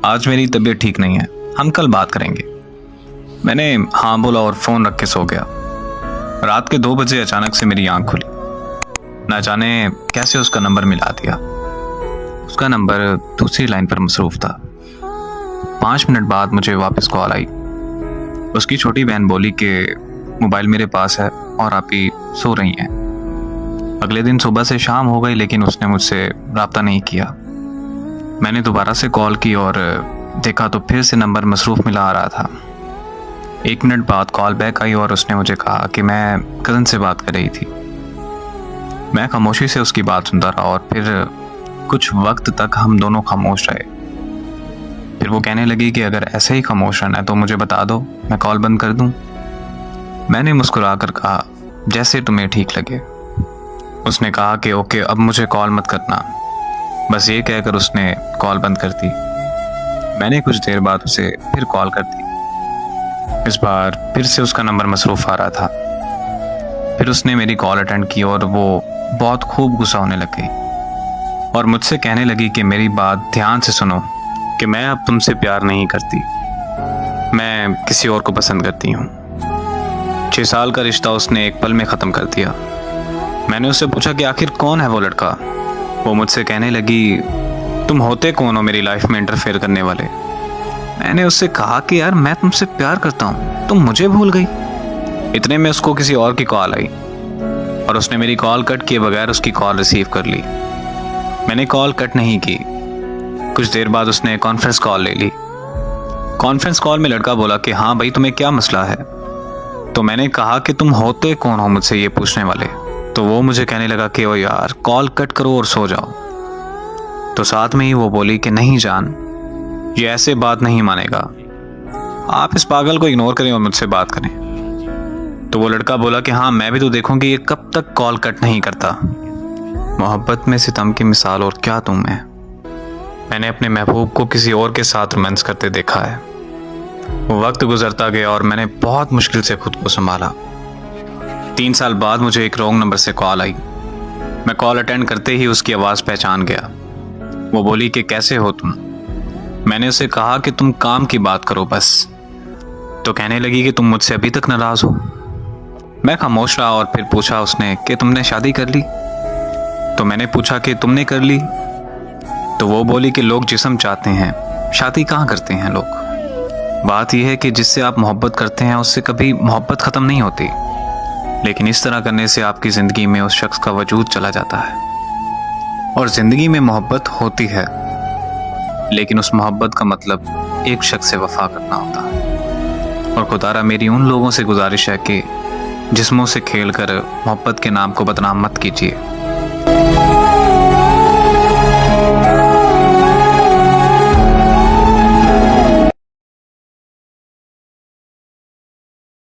आज मेरी तबीयत ठीक नहीं है, हम कल बात करेंगे। मैंने हाँ बोला और फोन रख के सो गया। रात के 2 बजे अचानक से मेरी आंख खुली। ना जाने कैसे उसका नंबर मिला दिया। उसका नंबर दूसरी लाइन पर मसरूफ था। 5 मिनट बाद मुझे वापस कॉल आई। उसकी छोटी बहन बोली कि मोबाइल मेरे पास है और आप ही सो रही हैं। अगले दिन सुबह से शाम हो गई लेकिन उसने मुझसे रब्ता नहीं किया। मैंने दोबारा से कॉल की और देखा तो फिर से नंबर मसरूफ मिला आ रहा था। 1 मिनट बाद कॉल बैक आई और उसने मुझे कहा कि मैं कज़न से बात कर रही थी। मैं खामोशी से उसकी बात सुनता रहा और फिर कुछ वक्त तक हम दोनों खामोश रहे। फिर वो कहने लगी कि अगर ऐसे ही खामोश रहना है तो मुझे बता दो, मैं कॉल बंद कर दूं। मैंने मुस्कुरा कर कहा जैसे तुम्हें ठीक लगे। उसने कहा कि ओके, अब मुझे कॉल मत करना। बस ये कहकर उसने कॉल बंद कर दी। मैंने कुछ देर बाद उसे फिर कॉल कर दी। इस बार फिर से उसका नंबर मसरूफ आ रहा था। फिर उसने मेरी कॉल अटेंड की और वो बहुत खूब गुस्सा होने लग गई और मुझसे कहने लगी कि मेरी बात ध्यान से सुनो कि मैं अब तुमसे प्यार नहीं करती, मैं किसी और को पसंद करती हूँ। 6 साल का रिश्ता उसने एक पल में ख़त्म कर दिया। मैंने उससे पूछा कि आखिर कौन है वो लड़का। वो मुझसे कहने लगी तुम होते कौन हो मेरी लाइफ में इंटरफेयर करने वाले। मैंने उससे कहा कि यार मैं तुमसे प्यार करता हूँ, तुम मुझे भूल गई। इतने में उसको किसी और की कॉल आई और उसने मेरी कॉल कट किए बगैर उसकी कॉल रिसीव कर ली। मैंने कॉल कट नहीं की। कुछ देर बाद उसने कॉन्फ्रेंस कॉल ले ली। कॉन्फ्रेंस कॉल में लड़का बोला कि हाँ भाई, तुम्हें क्या मसला है। तो मैंने कहा कि तुम होते कौन हो मुझसे ये पूछने वाले। तो वो मुझे कहने लगा कि ओ यार कॉल कट करो और सो जाओ। तो साथ में ही वो बोली कि नहीं जान, ये ऐसे बात नहीं मानेगा, आप इस पागल को इग्नोर करें और मुझसे बात करें। तो वो लड़का बोला कि हाँ मैं भी तो देखूंगी ये कब तक कॉल कट नहीं करता। मोहब्बत में सितम की मिसाल और क्या तुम है। मैंने अपने महबूब को किसी और के साथ रोमांस करते देखा है। वो वक्त गुजरता गया और मैंने बहुत मुश्किल से खुद को संभाला। 3 साल बाद मुझे एक रॉन्ग नंबर से कॉल आई। मैं कॉल अटेंड करते ही उसकी आवाज़ पहचान गया। वो बोली कि कैसे हो तुम। मैंने उसे कहा कि तुम काम की बात करो बस। तो कहने लगी कि तुम मुझसे अभी तक नाराज़ हो। मैं खामोश रहा और फिर पूछा उसने कि तुमने शादी कर ली। तो मैंने पूछा कि तुमने कर ली। तो वो बोली कि लोग जिस्म चाहते हैं, शादी कहाँ करते हैं लोग। बात यह है कि जिससे आप मोहब्बत करते हैं उससे कभी मोहब्बत ख़त्म नहीं होती, लेकिन इस तरह करने से आपकी ज़िंदगी में उस शख्स का वजूद चला जाता है। और ज़िंदगी में मोहब्बत होती है, लेकिन उस मोहब्बत का मतलब एक शख्स से वफा करना होता है। और खुदारा मेरी उन लोगों से गुजारिश है कि जिस्मों से खेलकर मोहब्बत के नाम को बदनाम मत कीजिए।